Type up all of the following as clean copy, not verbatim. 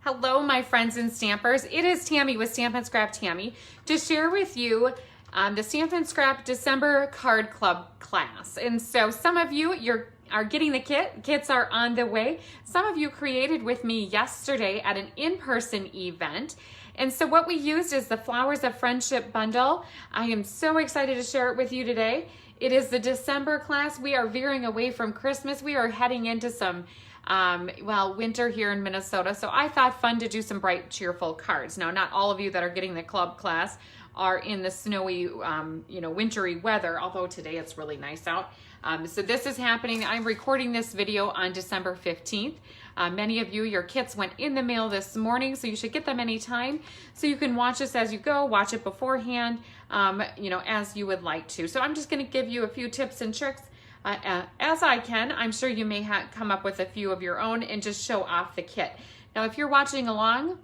Hello, my friends and stampers. It is Tammy with Stamp and Scrap Tammy to share with you the Stamp and Scrap December Card Club class. And so some of you are getting the kit. Kits are on the way. Some of you created with me yesterday at an in-person event. And so what we used is the Flowers of Friendship bundle. I am so excited to share it with you today. It is the December class. We are veering away from Christmas. We are heading into some winter here in Minnesota. So I thought fun to do some bright, cheerful cards. Now, not all of you that are getting the club class are in the snowy, wintry weather, although today it's really nice out. So this is happening. I'm recording this video on December 15th. Many of you, your kits went in the mail this morning, so you should get them anytime. So you can watch this as you go, watch it beforehand, as you would like to. So I'm just gonna give you a few tips and tricks as I can. I'm sure you may come up with a few of your own and just show off the kit. Now, if you're watching along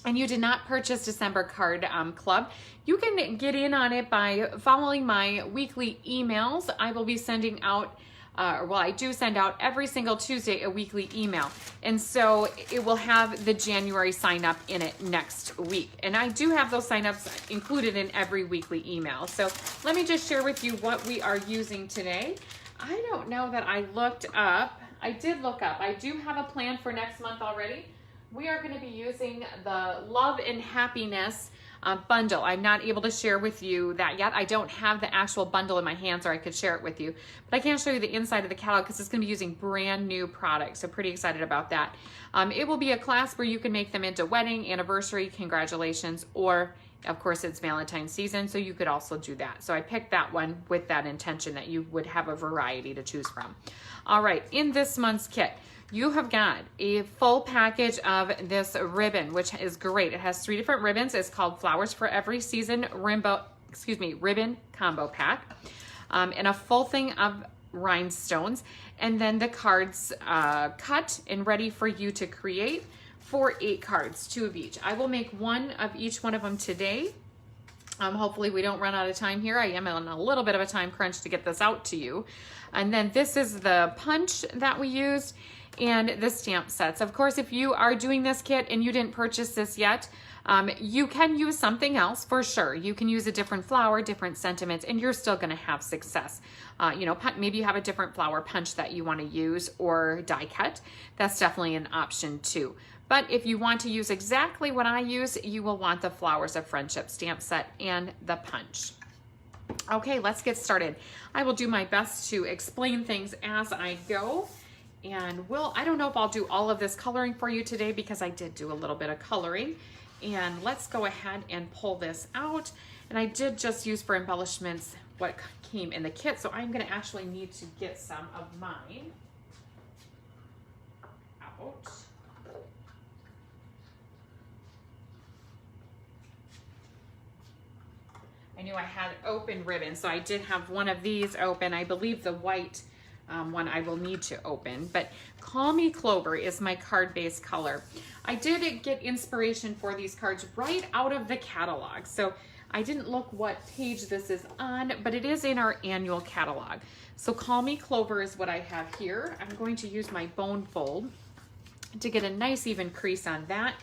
and you did not purchase December Card Club, you can get in on it by following my weekly emails. I will be sending out, I do send out every single Tuesday a weekly email. And so it will have the January sign up in it next week. And I do have those signups included in every weekly email. So let me just share with you what we are using today. I don't know that I looked up. I did look up. I do have a plan for next month already. We are going to be using the Love and Happiness bundle. I'm not able to share with you that yet. I don't have the actual bundle in my hands, or I could share it with you. But I can't show you the inside of the catalog because it's going to be using brand new products. So pretty excited about that. It will be a class where you can make them into wedding, anniversary, congratulations, or of course it's Valentine's season, so you could also do that. So I picked that one with that intention that you would have a variety to choose from. All right, in this month's kit, you have got a full package of this ribbon, which is great. It has 3 different ribbons. It's called Flowers for Every Season Ribbon Combo Pack. And a full thing of rhinestones. And then the cards cut and ready for you to create for 8 cards, 2 of each. I will make one of each one of them today. Hopefully we don't run out of time here. I am on a little bit of a time crunch to get this out to you. And then this is the punch that we used and the stamp sets. Of course, if you are doing this kit and you didn't purchase this yet, you can use something else for sure. You can use a different flower, different sentiments, and you're still gonna have success. Maybe you have a different flower punch that you wanna use or die cut. That's definitely an option too. But if you want to use exactly what I use, you will want the Flowers of Friendship stamp set and the punch. Okay, let's get started. I will do my best to explain things as I go. And I don't know if I'll do all of this coloring for you today because I did do a little bit of coloring. And let's go ahead and pull this out. And I did just use for embellishments what came in the kit, so I'm gonna actually need to get some of mine out. I knew I had open ribbon, so I did have one of these open. I believe the white one I will need to open, but Call Me Clover is my card base color. I did get inspiration for these cards right out of the catalog. So I didn't look what page this is on, but it is in our annual catalog. So Call Me Clover is what I have here. I'm going to use my bone fold to get a nice even crease on that.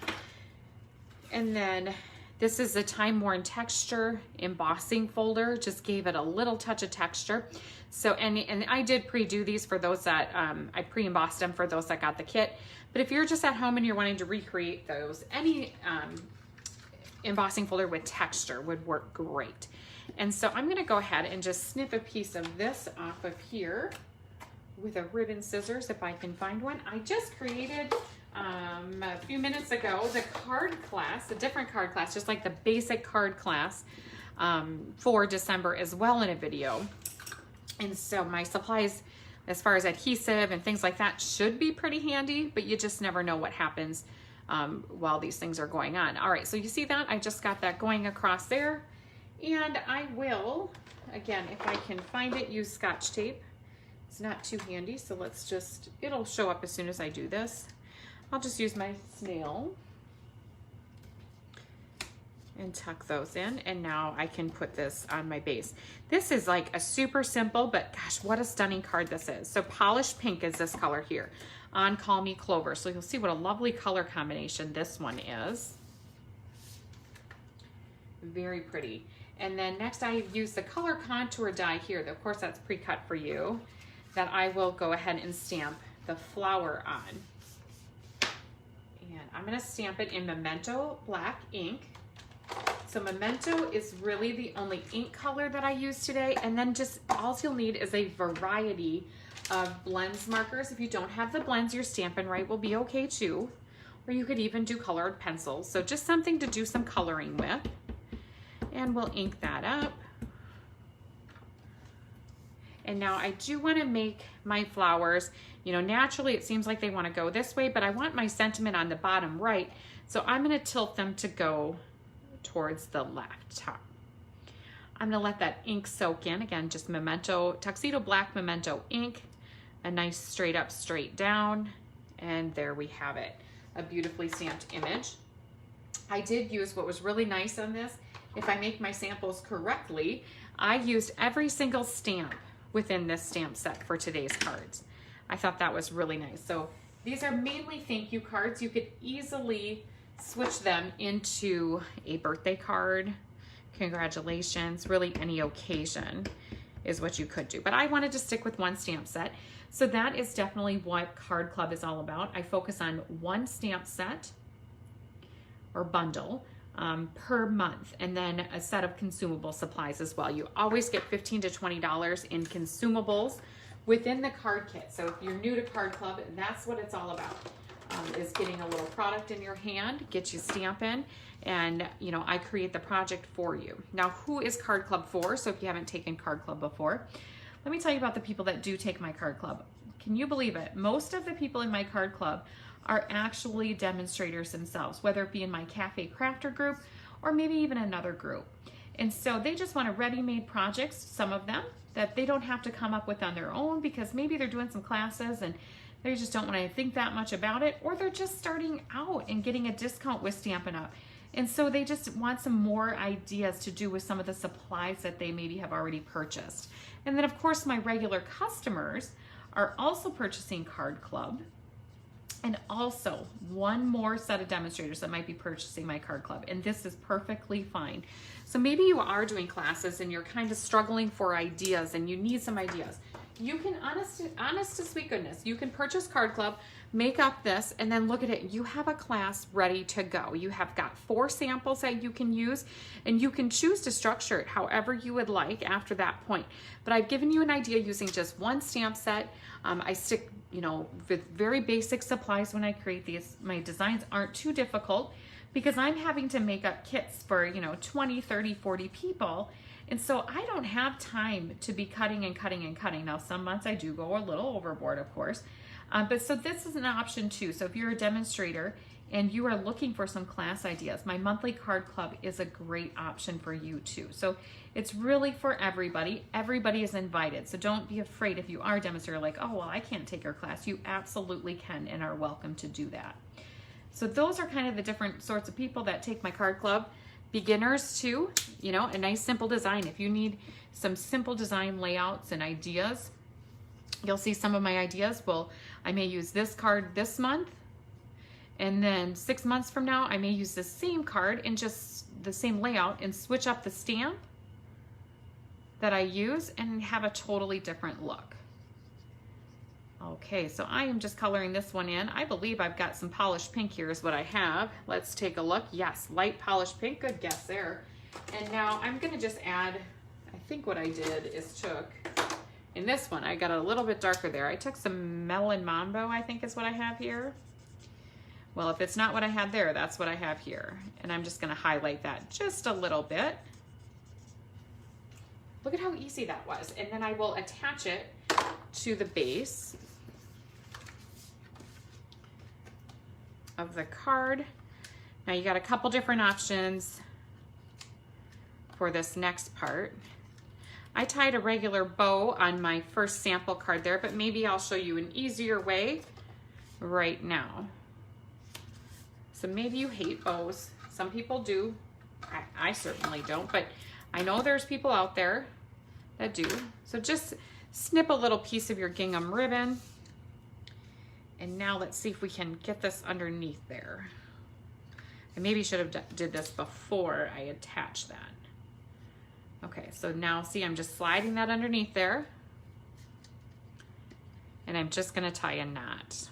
And then this is the Time Worn Texture embossing folder. Just gave it a little touch of texture. So, and I did pre-do these for those that, I pre-embossed them for those that got the kit. But if you're just at home and you're wanting to recreate those, any embossing folder with texture would work great. And so I'm gonna go ahead and just snip a piece of this off of here with a ribbon scissors if I can find one. I just created a few minutes ago the card class, a different card class, just like the basic card class for December as well in a video. And so my supplies as far as adhesive and things like that should be pretty handy, but you just never know what happens while these things are going on. All right, so you see that? I just got that going across there. And I will, again, if I can find it, use Scotch tape. It's not too handy, so let's just, it'll show up as soon as I do this. I'll just use my snail and tuck those in, and now I can put this on my base. This is like a super simple, but gosh, what a stunning card this is. So Polished Pink is this color here. on Call Me Clover. So you'll see what a lovely color combination this one is. Very pretty. And then next I use the color contour die here. Of course, that's pre-cut for you, that I will go ahead and stamp the flower on. And I'm gonna stamp it in Memento Black ink. So Memento is really the only ink color that I use today. And then just all you'll need is a variety of blends markers. If you don't have the blends, your Stampin' Write will be okay too. Or you could even do colored pencils. So just something to do some coloring with. And we'll ink that up. And now I do want to make my flowers, you know, naturally it seems like they want to go this way, but I want my sentiment on the bottom right. So I'm going to tilt them to go towards the left top. I'm going to let that ink soak in. Again, just Memento, Tuxedo Black Memento ink, a nice straight up, straight down. And there we have it, a beautifully stamped image. I did use what was really nice on this. If I make my samples correctly, I used every single stamp within this stamp set for today's cards. I thought that was really nice. So these are mainly thank you cards. You could easily switch them into a birthday card, congratulations, really any occasion is what you could do. But I wanted to stick with one stamp set. So that is definitely what Card Club is all about. I focus on one stamp set or bundle per month, and then a set of consumable supplies as well. You always get $15 to $20 in consumables within the card kit. So if you're new to Card Club, that's what it's all about, is getting a little product in your hand, get you stamping, and you know, I create the project for you. Now, who is Card Club for? So if you haven't taken Card Club before, let me tell you about the people that do take my Card Club. Can you believe it? Most of the people in my Card Club are actually demonstrators themselves, whether it be in my Cafe Crafter group or maybe even another group. And so they just want a ready-made projects, some of them, that they don't have to come up with on their own because maybe they're doing some classes and they just don't want to think that much about it, or they're just starting out and getting a discount with Stampin' Up. And so they just want some more ideas to do with some of the supplies that they maybe have already purchased. And then of course my regular customers are also purchasing Card Club, and also one more set of demonstrators that might be purchasing my Card Club, and this is perfectly fine. So maybe you are doing classes and you're kind of struggling for ideas and you need some ideas. You can, honest to sweet goodness, you can purchase Card Club, make up this, and then look at it. You have a class ready to go. You have got 4 samples that you can use, and you can choose to structure it however you would like after that point. But I've given you an idea using just one stamp set. I stick, you know, with very basic supplies when I create these. My designs aren't too difficult because I'm having to make up kits for, you know, 20, 30, 40 people. And so I don't have time to be cutting and cutting and cutting. Now, some months I do go a little overboard, of course. But so this is an option too. So if you're a demonstrator and you are looking for some class ideas, my monthly Card Club is a great option for you too. So it's really for everybody. Everybody is invited. So don't be afraid if you are a demonstrator like, oh, well, I can't take your class. You absolutely can and are welcome to do that. So those are kind of the different sorts of people that take my Card Club. Beginners too, you know, a nice simple design. If you need some simple design layouts and ideas, you'll see some of my ideas. Well, I may use this card this month, and then 6 months from now, I may use the same card and just the same layout and switch up the stamp that I use and have a totally different look. Okay, so I am just coloring this one in. I believe I've got some polished pink here is what I have. Let's take a look. Yes, light polished pink, good guess there. And now I'm gonna just add, I think what I did is took, in this one, I got a little bit darker there. I took some Melon Mambo, I think is what I have here. Well, if it's not what I had there, that's what I have here. And I'm just gonna highlight that just a little bit. Look at how easy that was. And then I will attach it to the base of the card. Now you got a couple different options for this next part. I tied a regular bow on my first sample card there, but maybe I'll show you an easier way right now. So maybe you hate bows. Some people do. I certainly don't, but I know there's people out there that do. So just snip a little piece of your gingham ribbon And now let's see if we can get this underneath there. I maybe should have did this before I attached that. Okay, so now see, I'm just sliding that underneath there. And I'm just gonna tie a knot.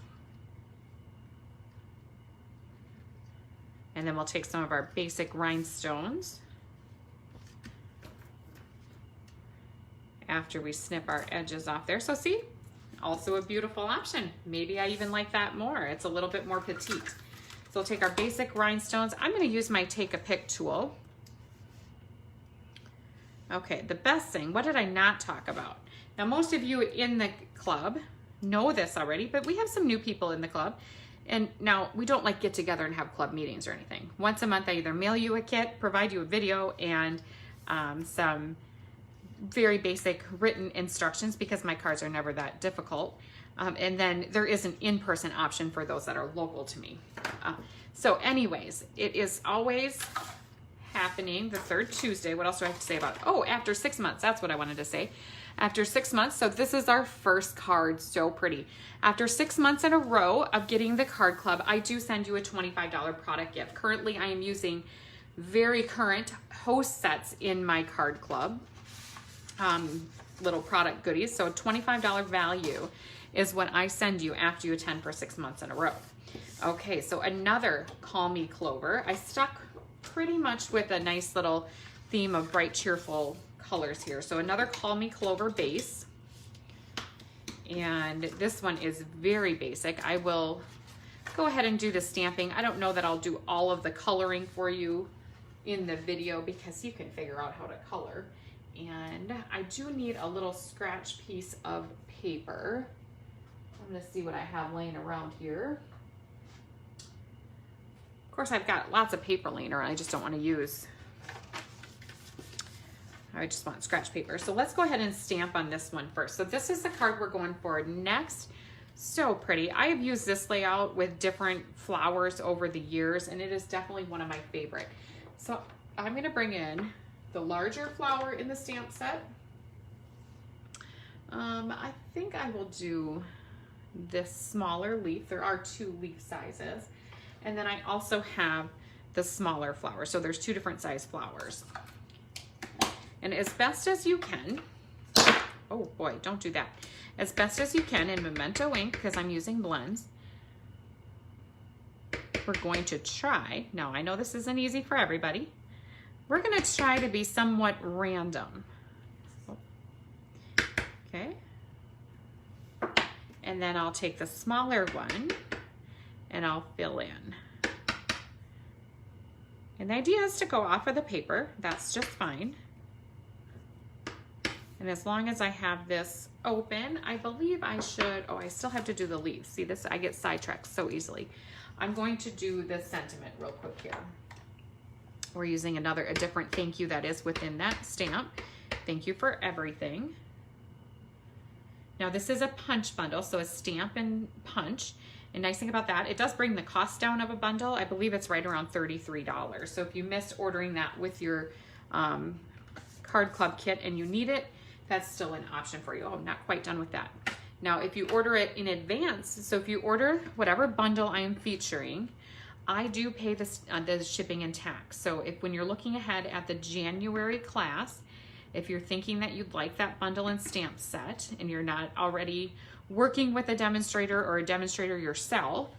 And then we'll take some of our basic rhinestones after we snip our edges off there. So see, also a beautiful option. Maybe I even like that more. It's a little bit more petite. So we'll take our basic rhinestones. I'm gonna use my Take a Pick tool. Okay, the best thing, what did I not talk about? Now, most of you in the club know this already, but we have some new people in the club. And now we don't like get together and have club meetings or anything. Once a month, I either mail you a kit, provide you a video, and some very basic written instructions because my cards are never that difficult. And then there is an in-person option for those that are local to me. So anyways, it is always happening the third Tuesday. What else do I have to say about it? Oh, after 6 months, that's what I wanted to say. After 6 months, so this is our first card, so pretty. After 6 months in a row of getting the card club, I do send you a $25 product gift. Currently, I am using very current host sets in my card club, little product goodies. So a $25 value is what I send you after you attend for 6 months in a row. Okay, so another Call Me Clover. I stuck pretty much with a nice little theme of bright, cheerful colors here. So another Call Me Clover base. And this one is very basic. I will go ahead and do the stamping. I don't know that I'll do all of the coloring for you in the video because you can figure out how to color. And I do need a little scratch piece of paper. I'm gonna see what I have laying around here. Of course, I've got lots of paper laying around. I just don't want to use. I just want scratch paper. So let's go ahead and stamp on this one first. So this is the card we're going for next. So pretty. I have used this layout with different flowers over the years, and it is definitely one of my favorite. So I'm going to bring in the larger flower in the stamp set. I think I will do this smaller leaf. There are 2 leaf sizes. And then I also have the smaller flower. So there's 2 different size flowers. And as best as you can, oh boy, don't do that. As best as you can in Memento ink, because I'm using blends, we're going to try, now I know this isn't easy for everybody, we're gonna try to be somewhat random. Okay. And then I'll take the smaller one and I'll fill in. And the idea is to go off of the paper, that's just fine. And as long as I have this open, I believe I should, oh, I still have to do the leaves. See this, I get sidetracked so easily. I'm going to do the sentiment real quick here. We're using a different thank you that is within that stamp. Thank you for everything. Now this is a punch bundle, so a stamp and punch. And nice thing about that, it does bring the cost down of a bundle. I believe it's right around $33. So if you missed ordering that with your card club kit and you need it, that's still an option for you. Oh, I'm not quite done with that. Now, if you order it in advance, so if you order whatever bundle I am featuring, I do pay the shipping and tax. So if when you're looking ahead at the January class, if you're thinking that you'd like that bundle and stamp set and you're not already working with a demonstrator or a demonstrator yourself,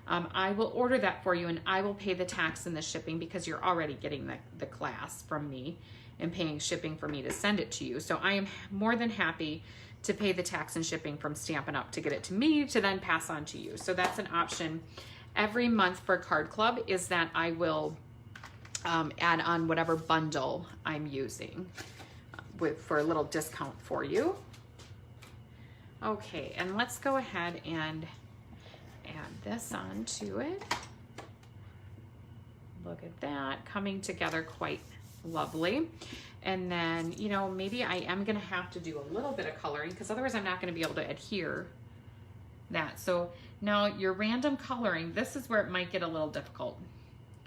I will order that for you and I will pay the tax and the shipping because you're already getting the class from me and paying shipping for me to send it to you. So I am more than happy to pay the tax and shipping from Stampin' Up! To get it to me to then pass on to you. So that's an option every month for Card Club, is that I will add on whatever bundle I'm using for a little discount for you. Okay, and let's go ahead and add this onto it. Look at that, coming together quite lovely. And then, you know, maybe I am gonna have to do a little bit of coloring because otherwise I'm not gonna be able to adhere that. So now your random coloring, this is where it might get a little difficult.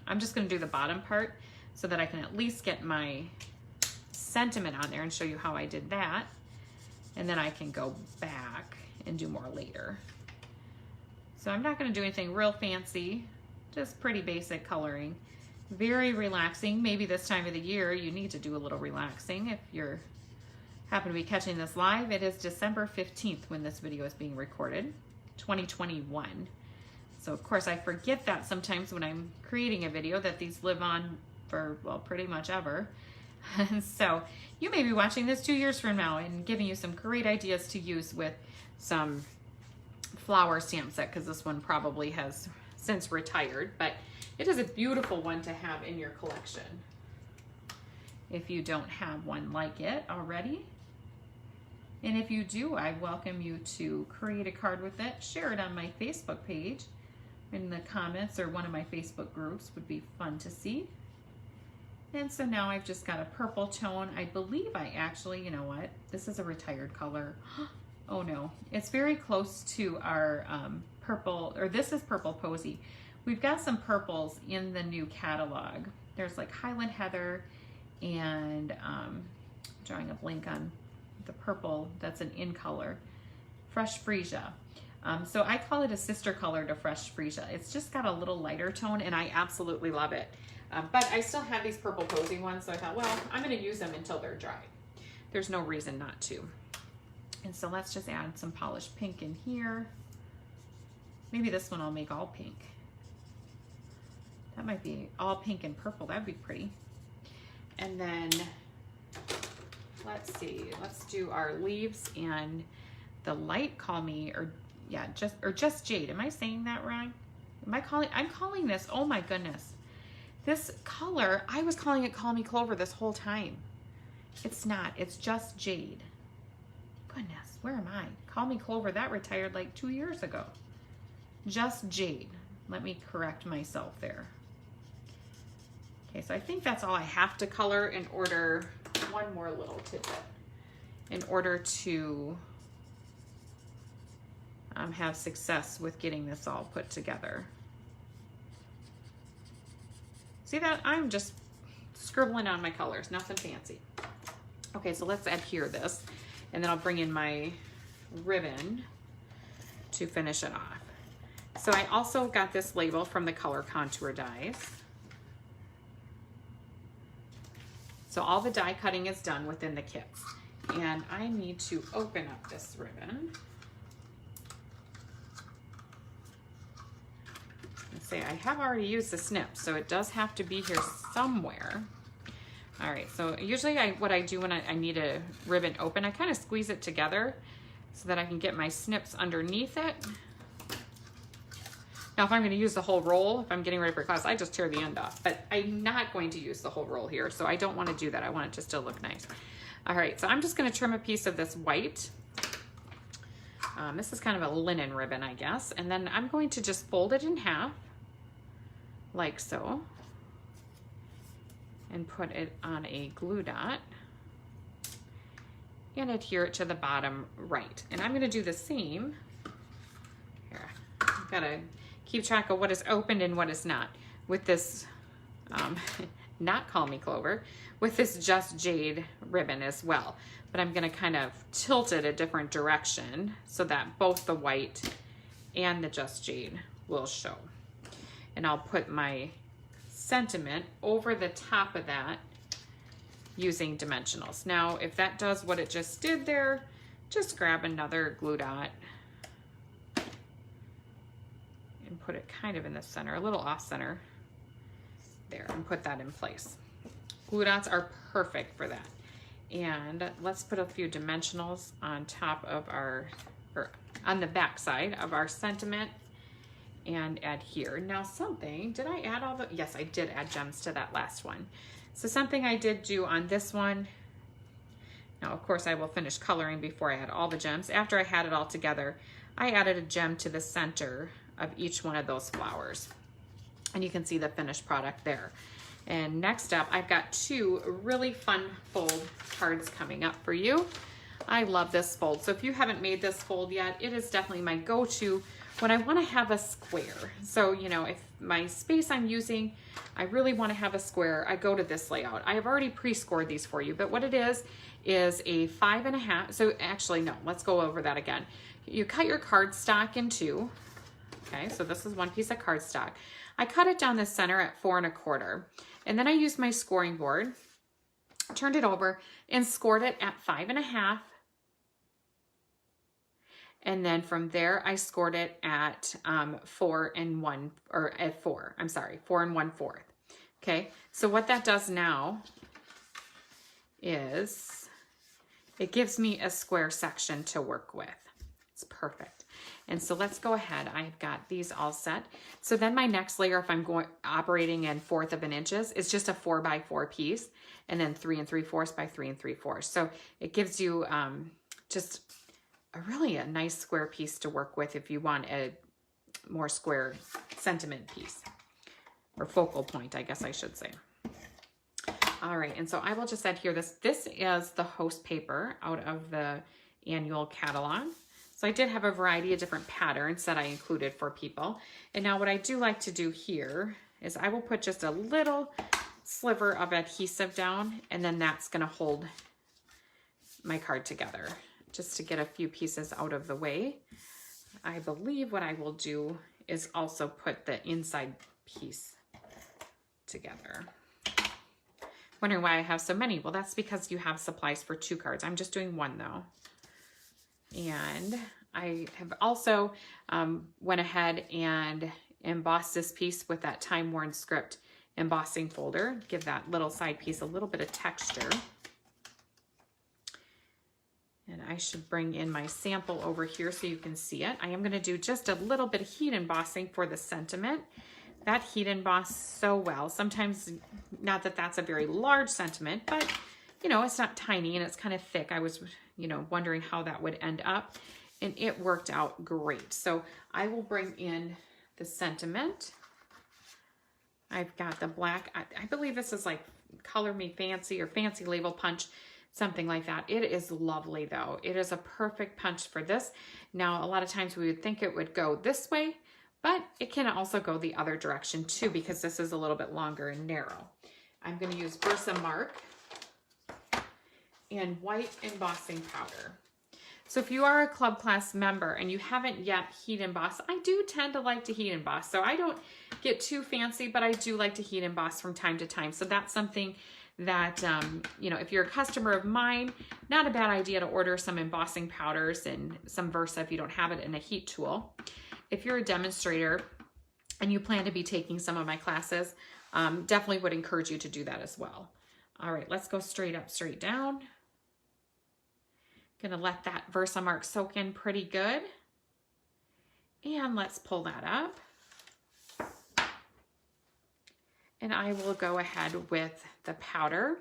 I'm just gonna do the bottom part so that I can at least get my sentiment on there and show you how I did that. And then I can go back and do more later. So I'm not going to do anything real fancy, just pretty basic coloring. Very relaxing. Maybe this time of the year you need to do a little relaxing if you're happen to be catching this live. It is December 15th when this video is being recorded, 2021. So of course I forget that sometimes when I'm creating a video that these live on for, well, pretty much ever. So you may be watching this 2 years from now and giving you some great ideas to use with some flower stamp set, because this one probably has since retired, but it is a beautiful one to have in your collection if you don't have one like it already. And if you do, I welcome you to create a card with it, share it on my Facebook page in the comments, or one of my Facebook groups would be fun to see. And so now I've just got a purple tone. I believe I actually, you know what, this is a retired color. Oh no, it's very close to our purple, or this is Purple Posy. We've got some purples in the new catalog. There's like Highland Heather and drawing a blank on the purple that's an in color, Fresh Freesia. So I call it a sister color to Fresh Freesia. It's just got a little lighter tone and I absolutely love it. But I still have these Purple Posy ones, so I thought, well, I'm gonna use them until they're dry. There's no reason not to. And so let's just add some polished pink in here. Maybe this one I'll make all pink. That might be all pink and purple. That'd be pretty. And then let's see, let's do our leaves and the light call me, or yeah, just Jade. Am I saying that wrong? I'm calling this, oh my goodness. This color, I was calling it Call Me Clover this whole time. It's not, it's just Jade. Goodness, where am I? Call Me Clover, that retired like 2 years ago. Just Jade. Let me correct myself there. Okay, so I think that's all I have to color in order, one more little tidbit, in order to have success with getting this all put together. See that? I'm just scribbling on my colors, nothing fancy. Okay, so let's adhere this, and then I'll bring in my ribbon to finish it off. So I also got this label from the Color Contour dies. So all the die cutting is done within the kits. And I need to open up this ribbon. Let's say I have already used the snip, so it does have to be here somewhere. All right, so usually what I do when I need a ribbon open, I kind of squeeze it together so that I can get my snips underneath it. Now, if I'm going to use the whole roll, if I'm getting ready for class, I just tear the end off. But I'm not going to use the whole roll here, so I don't want to do that. I want it to still look nice. All right, so I'm just going to trim a piece of this white. This is kind of a linen ribbon, I guess. And then I'm going to just fold it in half, like so, and put it on a glue dot and adhere it to the bottom right. And I'm going to do the same. Here, I've got to keep track of what is opened and what is not with this not Call Me Clover, with this Just Jade ribbon as well. But I'm going to kind of tilt it a different direction so that both the white and the Just Jade will show. And I'll put my sentiment over the top of that using dimensionals. Now, if that does what it just did there, just grab another glue dot and put it kind of in the center, a little off center there, and put that in place. Glue dots are perfect for that. And let's put a few dimensionals on top of our, or on the back side of our sentiment and adhere. Now something, did I add all the, yes, I did add gems to that last one. So something I did do on this one, now of course I will finish coloring before I add all the gems. After I had it all together, I added a gem to the center of each one of those flowers. And you can see the finished product there. And next up, I've got two really fun fold cards coming up for you. I love this fold. So if you haven't made this fold yet, it is definitely my go-to when I want to have a square. So, you know, if my space I'm using, I really want to have a square, I go to this layout. I have already pre-scored these for you, but what it is a 5.5. So actually, no, let's go over that again. You cut your cardstock in two, Okay, so this is one piece of cardstock. I cut it down the center at 4 1/4. And then I used my scoring board, turned it over, and scored it at 5 1/2. And then from there, I scored it at 4 1/4. Okay, so what that does now is it gives me a square section to work with. It's perfect. And so let's go ahead. I've got these all set. So then my next layer, if I'm operating in 1/4 inches, is just a 4 by 4 piece, and then 3 3/4 by 3 3/4. So it gives you just a nice square piece to work with if you want a more square sentiment piece, or focal point, I guess I should say. All right, and so I will just adhere this. This is the host paper out of the annual catalog. So I did have a variety of different patterns that I included for people. And now what I do like to do here is I will put just a little sliver of adhesive down, and then that's gonna hold my card together, just to get a few pieces out of the way. I believe what I will do is also put the inside piece together. Wondering why I have so many? Well, that's because you have supplies for 2 cards. I'm just doing 1 though. And I have also went ahead and embossed this piece with that Time Worn Script embossing folder. Give that little side piece a little bit of texture. And I should bring in my sample over here so you can see it. I am going to do just a little bit of heat embossing for the sentiment. That heat embossed so well. Sometimes, not that that's a very large sentiment, but you know, it's not tiny and it's kind of thick. I was, you know, wondering how that would end up, and it worked out great. So I will bring in the sentiment. I've got the black, I believe this is like Color Me Fancy or Fancy Label Punch, something like that. It is lovely though. It is a perfect punch for this. Now, a lot of times we would think it would go this way, but it can also go the other direction too, because this is a little bit longer and narrow. I'm going to use Versamark and white embossing powder. So if you are a Club Class member and you haven't yet heat embossed, I do tend to like to heat emboss. So I don't get too fancy, but I do like to heat emboss from time to time. So that's something that, you know, if you're a customer of mine, not a bad idea to order some embossing powders and some Versa if you don't have it in a heat tool. If you're a demonstrator and you plan to be taking some of my classes, definitely would encourage you to do that as well. All right, let's go straight up, straight down. Gonna let that Versamark soak in pretty good. And let's pull that up. And I will go ahead with the powder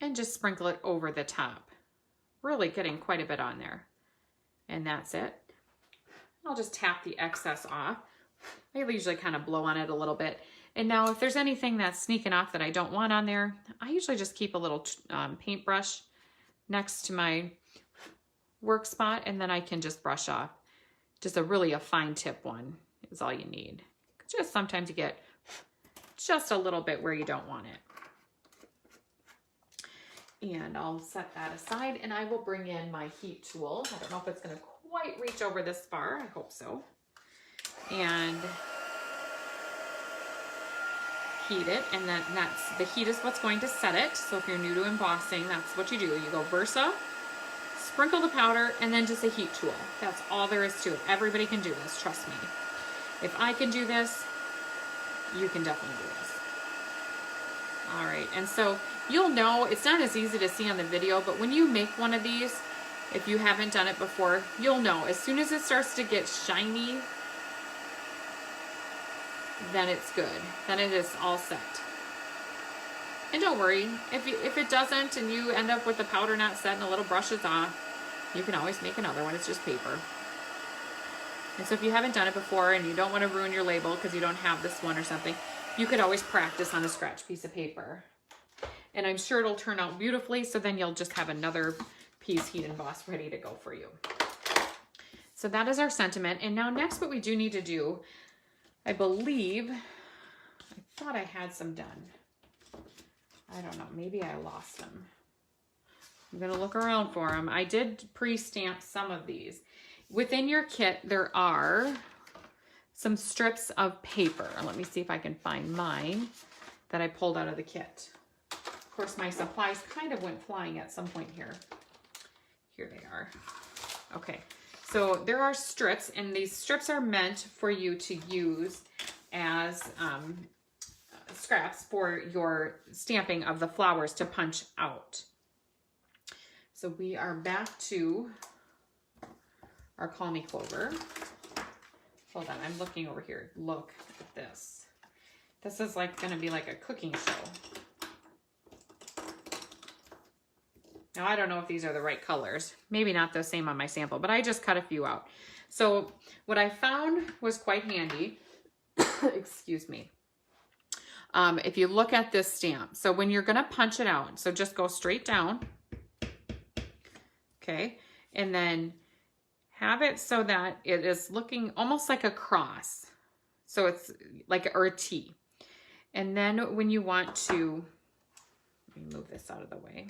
and just sprinkle it over the top. Really getting quite a bit on there. And that's it. I'll just tap the excess off. I usually kind of blow on it a little bit. And now if there's anything that's sneaking off that I don't want on there, I usually just keep a little paintbrush next to my work spot, and then I can just brush off. Just a fine tip one is all you need. Just sometimes you get just a little bit where you don't want it. And I'll set that aside, and I will bring in my heat tool. I don't know if it's going to quite reach over this far. I hope so. And heat it, and then the heat is what's going to set it. So if you're new to embossing, that's what you do. You go Versa, sprinkle the powder, and then just a heat tool. That's all there is to it. Everybody can do this, trust me. If I can do this, you can definitely do this. All right, and so you'll know, it's not as easy to see on the video, but when you make one of these, if you haven't done it before, you'll know. As soon as it starts to get shiny, then it's good. Then it is all set. And don't worry, if it doesn't and you end up with the powder not set and a little brushes off, you can always make another one. It's just paper. And so if you haven't done it before and you don't want to ruin your label because you don't have this one or something, you could always practice on a scratch piece of paper. And I'm sure it'll turn out beautifully, so then you'll just have another piece heat embossed ready to go for you. So that is our sentiment. And now next what we do need to do, I believe, I thought I had some done. I don't know, maybe I lost them. I'm gonna look around for them. I did pre-stamp some of these. within your kit, there are some strips of paper. Let me see if I can find mine that I pulled out of the kit. Of course, my supplies kind of went flying at some point here. Here they are. Okay, so there are strips, and these strips are meant for you to use as scraps for your stamping of the flowers to punch out. So we are back to our Call Me Clover. Hold on, I'm looking over here. Look at this. This is like gonna be like a cooking show. Now I don't know if these are the right colors. Maybe not the same on my sample, but I just cut a few out. So what I found was quite handy. Excuse me. If you look at this stamp, so when you're gonna punch it out, so just go straight down, okay, and then have it so that it is looking almost like a cross. So it's like, or a T. And then when you want to, let me move this out of the way.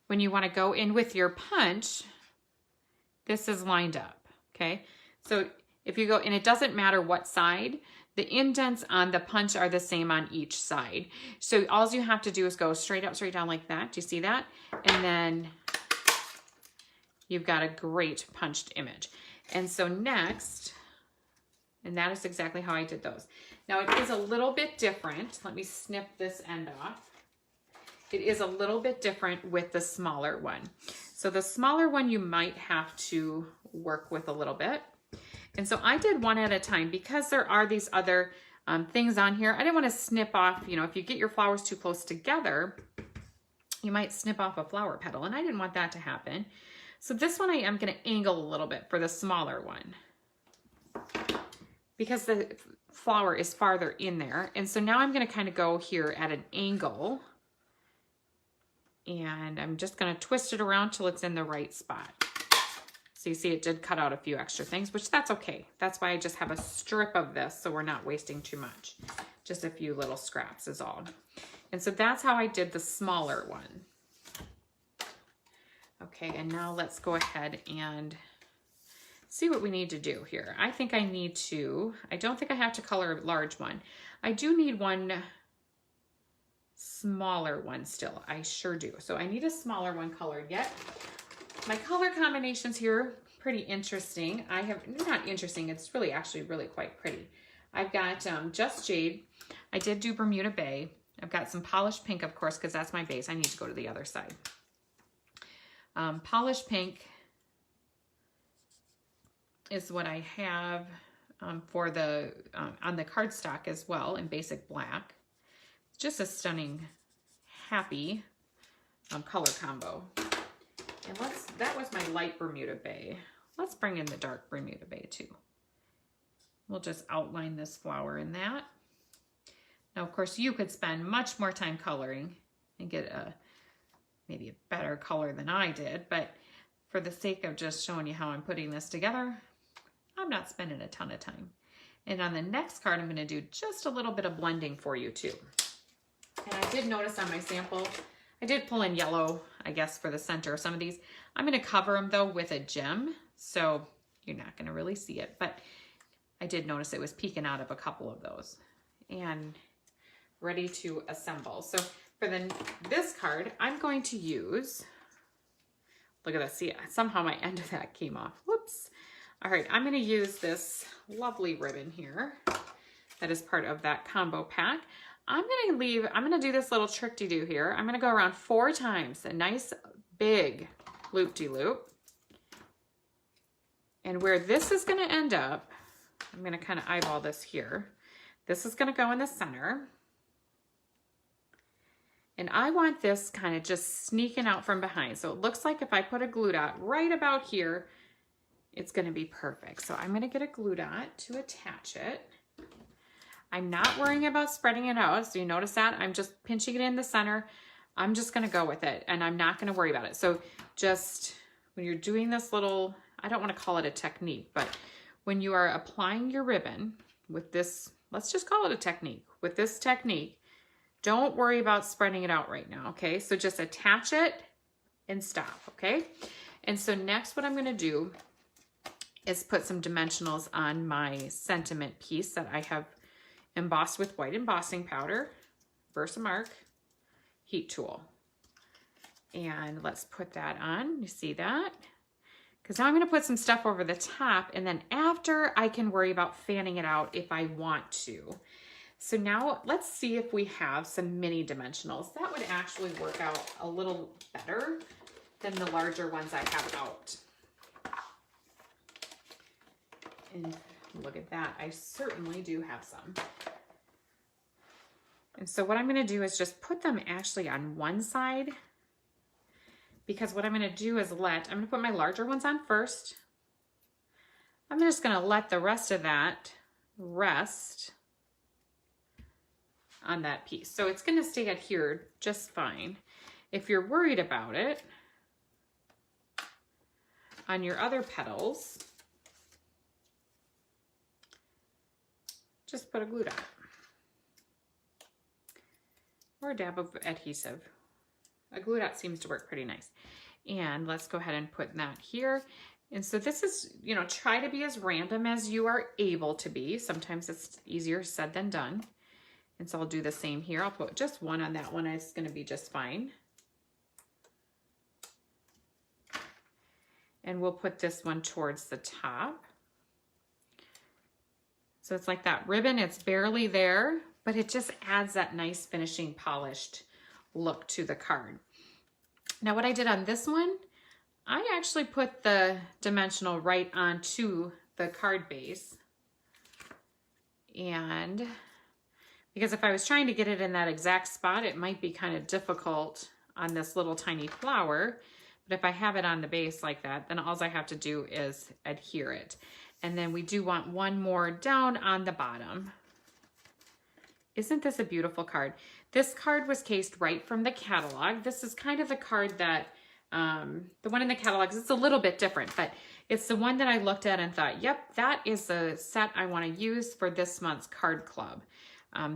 When you want to go in with your punch, this is lined up, okay? So if you go, and it doesn't matter what side, the indents on the punch are the same on each side. So all you have to do is go straight up, straight down like that. Do you see that? And then you've got a great punched image. And so next, and that is exactly how I did those. Now it is a little bit different. Let me snip this end off. It is a little bit different with the smaller one. So the smaller one you might have to work with a little bit. And so I did one at a time because there are these other things on here. I didn't want to snip off, you know, if you get your flowers too close together, you might snip off a flower petal, and I didn't want that to happen. So this one I am going to angle a little bit for the smaller one because the flower is farther in there. And so now I'm going to kind of go here at an angle, and I'm just going to twist it around till it's in the right spot. So you see it did cut out a few extra things, which that's okay. That's why I just have a strip of this so we're not wasting too much. Just a few little scraps is all. And so that's how I did the smaller one. Okay, and now let's go ahead and see what we need to do here. I think I need to, I don't think I have to color a large one. I do need one smaller one still. I sure do. So I need a smaller one colored yet. My color combinations here, pretty interesting. I have, not interesting, it's really actually really quite pretty. I've got Just Jade. I did do Bermuda Bay. I've got some Polished Pink, of course, because that's my base. I need to go to the other side. Polished Pink is what I have for the, on the cardstock as well in Basic Black. It's just a stunning, happy color combo. And that was my light Bermuda Bay. Let's bring in the dark Bermuda Bay too. We'll just outline this flower in that. Now, of course, you could spend much more time coloring and get maybe a better color than I did, but for the sake of just showing you how I'm putting this together, I'm not spending a ton of time. And on the next card, I'm gonna do just a little bit of blending for you too. And I did notice on my sample, I did pull in yellow, I guess, for the center of some of these. I'm going to cover them, though, with a gem, so you're not going to really see it. But I did notice it was peeking out of a couple of those. And ready to assemble. So for this card, I'm going to use, look at that, see, somehow my end of that came off. Whoops. All right, I'm going to use this lovely ribbon here that is part of that combo pack. I'm gonna do this little trick-de-doo here. I'm gonna go around 4 times, a nice big loop-de-loop. And where this is gonna end up, I'm gonna kind of eyeball this here. This is gonna go in the center. And I want this kind of just sneaking out from behind. So it looks like if I put a glue dot right about here, it's gonna be perfect. So I'm gonna get a glue dot to attach it. I'm not worrying about spreading it out. So you notice that I'm just pinching it in the center. I'm just gonna go with it and I'm not gonna worry about it. So just when you're doing this little, I don't wanna call it a technique, but when you are applying your ribbon with this, let's just call it a technique. With this technique, don't worry about spreading it out right now, okay? So just attach it and stop, okay? And so next what I'm gonna do is put some dimensionals on my sentiment piece that I have embossed with white embossing powder, Versamark heat tool. And let's put that on, you see that? Because now I'm gonna put some stuff over the top, and then after I can worry about fanning it out if I want to. So now let's see if we have some mini dimensionals. That would actually work out a little better than the larger ones I have out. And look at that, I certainly do have some. And so what I'm gonna do is just put them actually on one side, because what I'm gonna do is I'm gonna put my larger ones on first. I'm just gonna let the rest of that rest on that piece. So it's gonna stay adhered just fine. If you're worried about it, on your other petals, just put a glue dot or a dab of adhesive. A glue dot seems to work pretty nice. And let's go ahead and put that here. And so this is, you know, try to be as random as you are able to be. Sometimes it's easier said than done. And so I'll do the same here. I'll put just one on that one. It's going to be just fine. And we'll put this one towards the top. So it's like that ribbon, it's barely there, but it just adds that nice finishing polished look to the card. Now what I did on this one, I actually put the dimensional right onto the card base. And because if I was trying to get it in that exact spot, it might be kind of difficult on this little tiny flower. But if I have it on the base like that, then all I have to do is adhere it. And then we do want one more down on the bottom. Isn't this a beautiful card? This card was cased right from the catalog. This is kind of the card that, the one in the catalogs, it's a little bit different, but it's the one that I looked at and thought, yep, that is the set I want to use for this month's card club.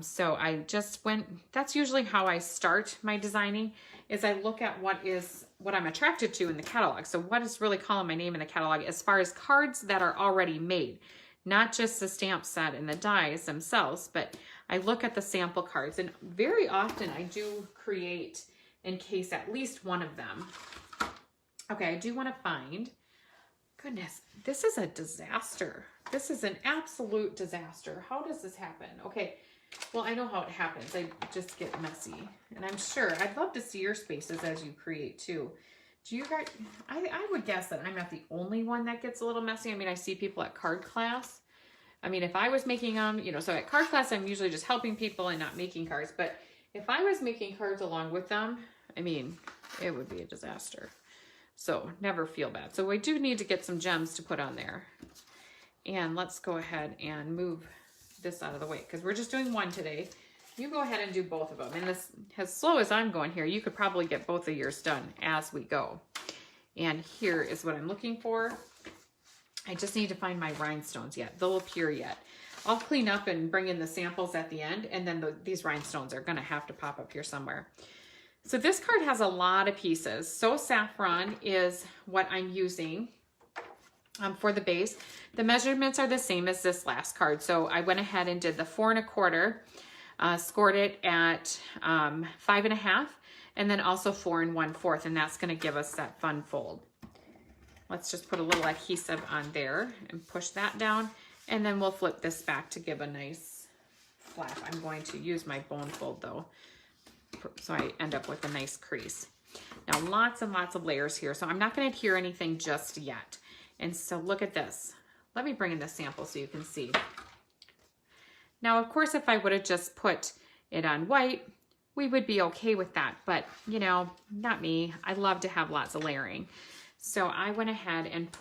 So I just went, that's usually how I start my designing, is I look at what I'm attracted to in the catalog. So what is really calling my name in the catalog as far as cards that are already made, not just the stamp set and the dies themselves, but I look at the sample cards, and very often I do create and case at least one of them. Okay, I do want to find, goodness, this is a disaster. This is an absolute disaster. How does this happen? Okay. Well, I know how it happens. I just get messy. And I'm sure, I'd love to see your spaces as you create too. Do you guys, I would guess that I'm not the only one that gets a little messy. I mean, I see people at card class. I mean, if I was making them, you know, so at card class, I'm usually just helping people and not making cards. But if I was making cards along with them, I mean, it would be a disaster. So never feel bad. So we do need to get some gems to put on there. And let's go ahead and move this out of the way, because we're just doing one today. You go ahead and do both of them. And this, as slow as I'm going here, you could probably get both of yours done as we go. And here is what I'm looking for. I just need to find my rhinestones yet. They'll appear yet. I'll clean up and bring in the samples at the end, and then these rhinestones are gonna have to pop up here somewhere. So this card has a lot of pieces. So Saffron is what I'm using for the base. The measurements are the same as this last card. So I went ahead and did the 4 1/4, scored it at 5 1/2, and then also 4 1/4, and that's gonna give us that fun fold. Let's just put a little adhesive on there and push that down, and then we'll flip this back to give a nice flap. I'm going to use my bone fold though, so I end up with a nice crease. Now lots and lots of layers here, so I'm not gonna adhere anything just yet. And so look at this. Let me bring in the sample so you can see. Now, of course, if I would have just put it on white, we would be okay with that. But, you know, not me. I love to have lots of layering. So I went ahead and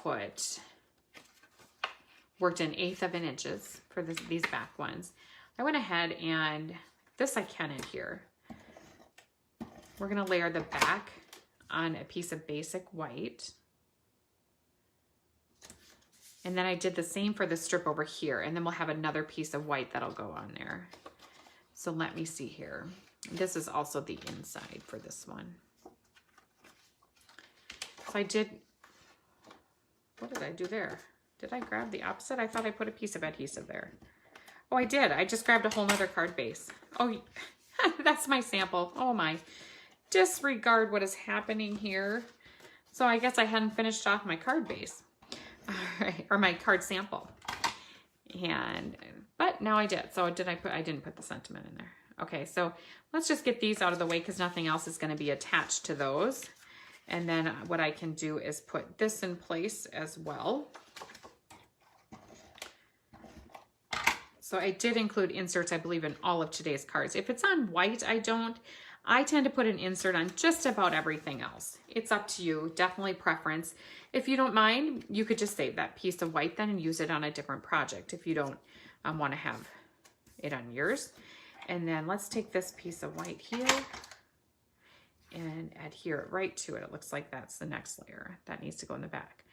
worked in 1/8 of an inches for these back ones. I went ahead and this I can adhere. We're going to layer the back on a piece of basic white. And then I did the same for the strip over here, and then we'll have another piece of white that'll go on there. So let me see here. This is also the inside for this one. I did, what did I do there? Did I grab the opposite? I thought I put a piece of adhesive there. Oh, I did. I just grabbed a whole nother card base. Oh, that's my sample. Oh my. Disregard what is happening here. So I guess I hadn't finished off my card base. All right, or my card sample. But now I did. So I didn't put the sentiment in there. Okay, so let's just get these out of the way because nothing else is going to be attached to those. And then what I can do is put this in place as well. So I did include inserts, I believe, in all of today's cards. If it's on white, I don't. I tend to put an insert on just about everything else. It's up to you, definitely preference. If you don't mind, you could just save that piece of white then and use it on a different project if you don't want to have it on yours. And then let's take this piece of white here and adhere it right to it. It looks like that's the next layer. That needs to go in the back.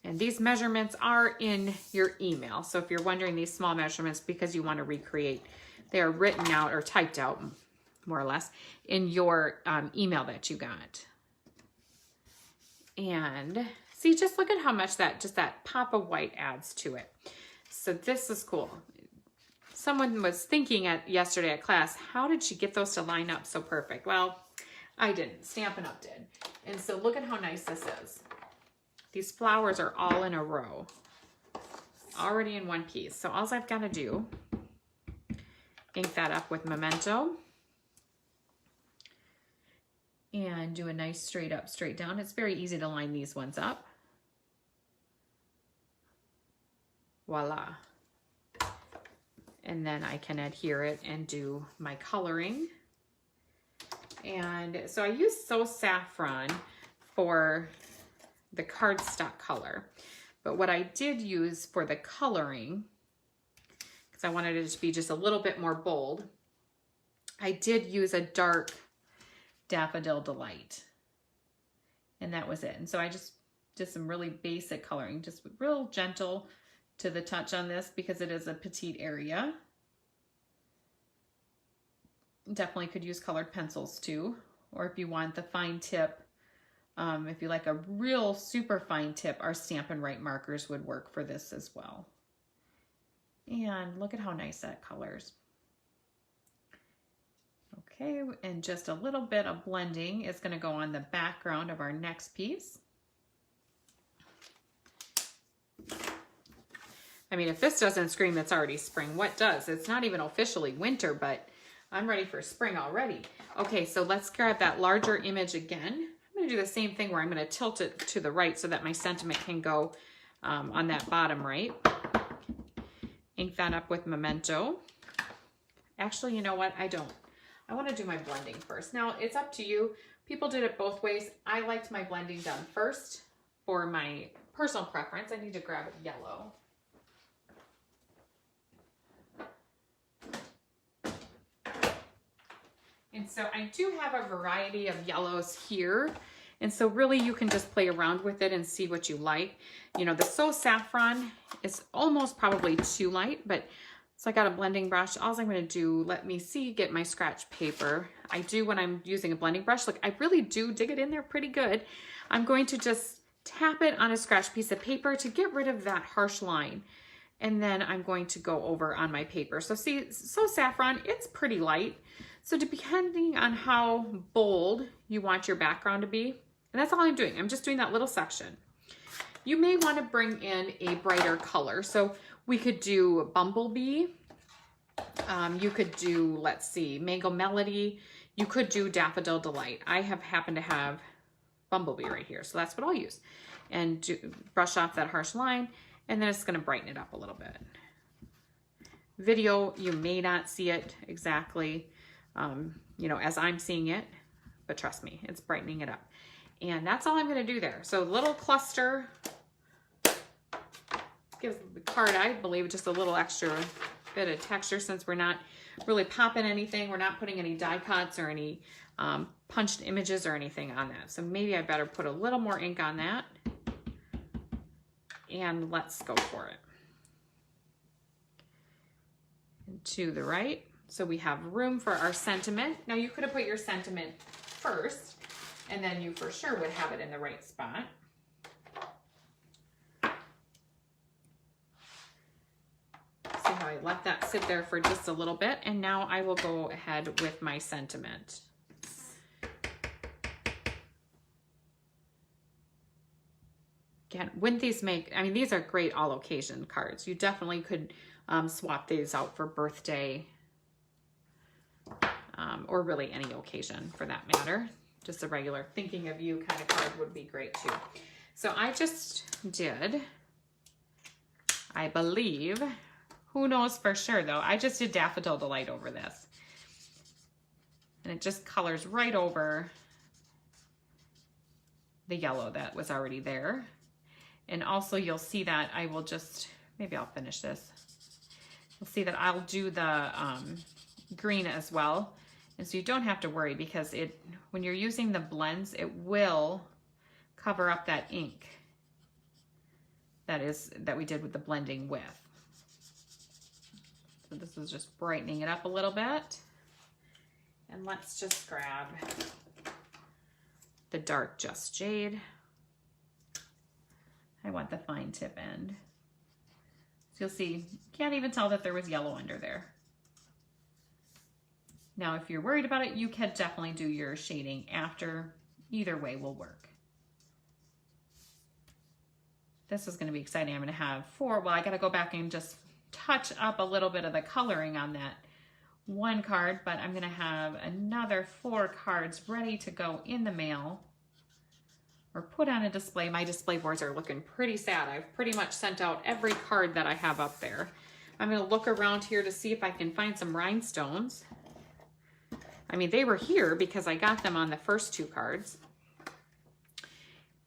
And these measurements are in your email. So if you're wondering these small measurements because you want to recreate, they are written out or typed out, more or less, in your email that you got. And see, just look at how much that pop of white adds to it. So this is cool. Someone was thinking yesterday at class, how did she get those to line up so perfect? Well, I didn't. Stampin' Up! Did. And so look at how nice this is. These flowers are all in a row, already in one piece. So all I've got to do, ink that up with Memento and do a nice straight up, straight down. It's very easy to line these ones up. Voila. And then I can adhere it and do my coloring. And so I use So Saffron for the cardstock color. But what I did use for the coloring, because I wanted it to be just a little bit more bold, I did use a dark Daffodil Delight. And that was it. And so I just did some really basic coloring, just real gentle to the touch on this because it is a petite area. Definitely could use colored pencils too. Or if you want the fine tip, if you like a real super fine tip, our Stampin' Write markers would work for this as well. And look at how nice that colors. Okay, and just a little bit of blending is going to go on the background of our next piece. I mean, if this doesn't scream it's already spring, what does? It's not even officially winter, but I'm ready for spring already. Okay, so let's grab that larger image again. I'm going to do the same thing where I'm going to tilt it to the right so that my sentiment can go on that bottom right. Ink that up with Memento. Actually, you know what? I don't. I want to do my blending first. Now, it's up to you. People did it both ways. I liked my blending done first for my personal preference. I need to grab yellow. And so I do have a variety of yellows here. And so really you can just play around with it and see what you like. You know, the So Saffron is almost probably too light, but so I got a blending brush. All I'm going to do, let me see, get my scratch paper. I do when I'm using a blending brush. Look, I really do dig it in there pretty good. I'm going to just tap it on a scratch piece of paper to get rid of that harsh line. And then I'm going to go over on my paper. So see, So Saffron, it's pretty light. So depending on how bold you want your background to be, and that's all I'm doing. I'm just doing that little section. You may want to bring in a brighter color. So we could do Bumblebee. You could do, let's see, Mango Melody. You could do Daffodil Delight. I happen to have Bumblebee right here. So that's what I'll use. And brush off that harsh line. And then it's going to brighten it up a little bit. Video, you may not see it exactly, you know, as I'm seeing it. But trust me, it's brightening it up. And that's all I'm going to do there. So little cluster. Gives the card, I believe, just a little extra bit of texture since we're not really popping anything. We're not putting any die cuts or any punched images or anything on that. So maybe I better put a little more ink on that. And let's go for it. And to the right. So we have room for our sentiment. Now you could have put your sentiment first, And then you for sure would have it in the right spot. See how I let that sit there for just a little bit, and now I will go ahead with my sentiment. Again, wouldn't these make, I mean, these are great all occasion cards. You definitely could swap these out for birthday or really any occasion for that matter. Just a regular thinking of you kind of card would be great too. So I just did, I believe, who knows for sure though, I just did Daffodil Delight over this. And it just colors right over the yellow that was already there. And also you'll see that I will just, maybe I'll finish this. You'll see that I'll do the green as well. And so you don't have to worry because it, when you're using the blends, it will cover up that ink that we did with the blending with. So this is just brightening it up a little bit. And let's just grab the dark Just Jade. I want the fine tip end. So you'll see, can't even tell that there was yellow under there. Now, if you're worried about it, you can definitely do your shading after. Either way will work. This is going to be exciting. I'm going to have 4. Well, I got to go back and just touch up a little bit of the coloring on that one card, but I'm going to have another 4 cards ready to go in the mail or put on a display. My display boards are looking pretty sad. I've pretty much sent out every card that I have up there. I'm going to look around here to see if I can find some rhinestones. I mean, they were here because I got them on the first 2 cards.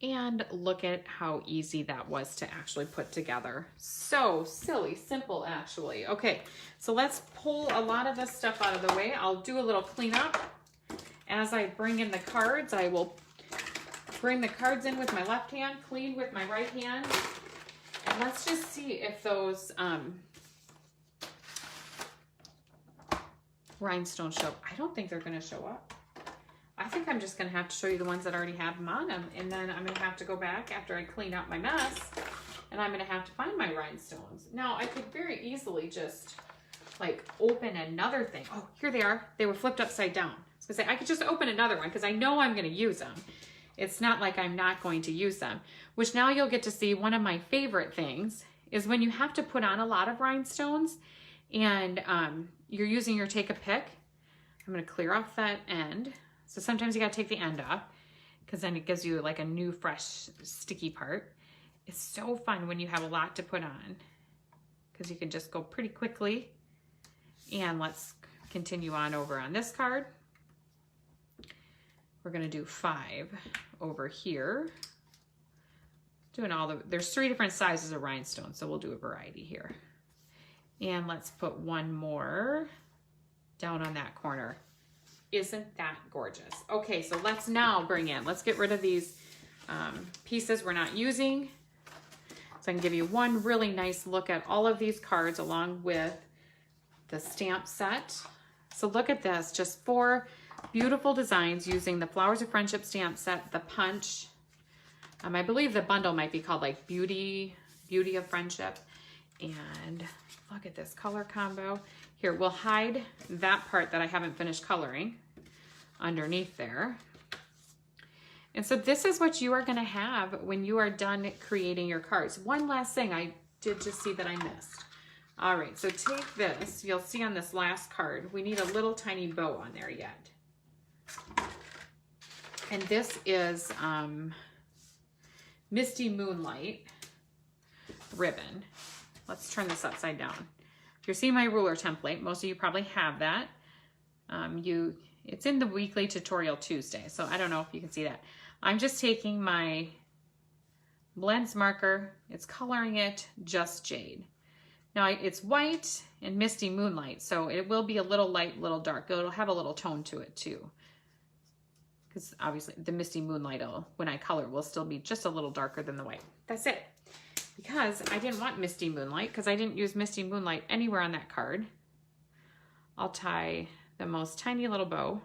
And look at how easy that was to actually put together. So silly, simple actually. Okay, so let's pull a lot of this stuff out of the way. I'll do a little cleanup. As I bring in the cards, I will bring the cards in with my left hand, clean with my right hand. And let's just see if those rhinestones show up. I don't think they're gonna show up. I think I'm just gonna have to show you the ones that already have them on them, and then I'm gonna have to go back after I clean up my mess, and I'm gonna have to find my rhinestones. Now, I could very easily just like open another thing. Oh, here they are. They were flipped upside down. I was gonna say, I could just open another one because I know I'm gonna use them. It's not like I'm not going to use them, which now you'll get to see one of my favorite things is when you have to put on a lot of rhinestones and you're using your take a pick. I'm gonna clear off that end. So sometimes you gotta take the end off because then it gives you like a new fresh sticky part. It's so fun when you have a lot to put on because you can just go pretty quickly. And let's continue on over on this card. We're gonna do 5 over here. Doing all the, there's 3 different sizes of rhinestones, so we'll do a variety here. And let's put 1 more down on that corner. Isn't that gorgeous? Okay, so let's now bring in, let's get rid of these pieces we're not using. So I can give you one really nice look at all of these cards along with the stamp set. So look at this, just 4 beautiful designs using the Flowers of Friendship stamp set, the punch. I believe the bundle might be called like Beauty of Friendship. And look at this color combo. Here, we'll hide that part that I haven't finished coloring underneath there. And so this is what you are gonna have when you are done creating your cards. One last thing I did just see that I missed. All right, so take this, you'll see on this last card, we need a little tiny bow on there yet. And this is Misty Moonlight ribbon. Let's turn this upside down. If you're seeing my ruler template, most of you probably have that. It's in the weekly tutorial Tuesday, so I don't know if you can see that. I'm just taking my blends marker, it's coloring it Just Jade. Now it's white and Misty Moonlight, so it will be a little light, little dark. It'll have a little tone to it too. Because obviously the Misty Moonlight, when I color, will still be just a little darker than the white. That's it. Because I didn't want Misty Moonlight, because I didn't use Misty Moonlight anywhere on that card. I'll tie the most tiny little bow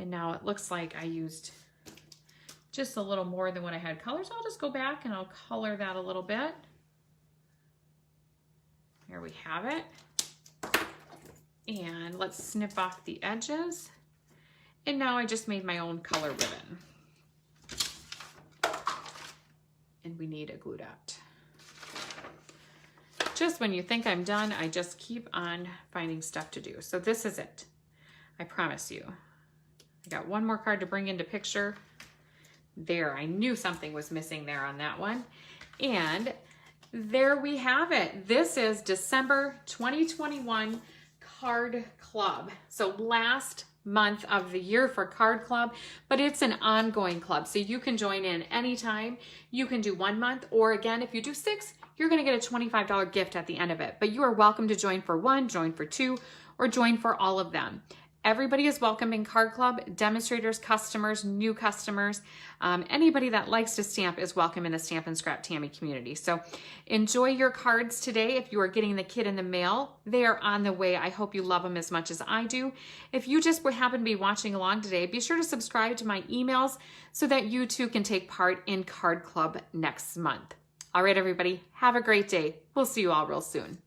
And now it looks like I used just a little more than what I had colored. So I'll just go back and I'll color that a little bit. There we have it. And let's snip off the edges. And now I just made my own color ribbon. And we need a glue dot. Just when you think I'm done, I just keep on finding stuff to do. So this is it. I promise you. I got one more card to bring into picture. There, I knew something was missing there on that one. And there we have it. This is December 2021 Card Club. So last month of the year for Card Club, but it's an ongoing club. So you can join in anytime. You can do 1 month, or again, if you do 6, you're gonna get a $25 gift at the end of it. But you are welcome to join for 1, join for 2, or join for all of them. Everybody is welcome in Card Club. Demonstrators, customers, new customers, anybody that likes to stamp is welcome in the Stampin' Scrap Tammy community. So enjoy your cards today. If you are getting the kit in the mail, they are on the way. I hope you love them as much as I do. If you just happen to be watching along today, be sure to subscribe to my emails so that you too can take part in Card Club next month. All right, everybody, have a great day. We'll see you all real soon.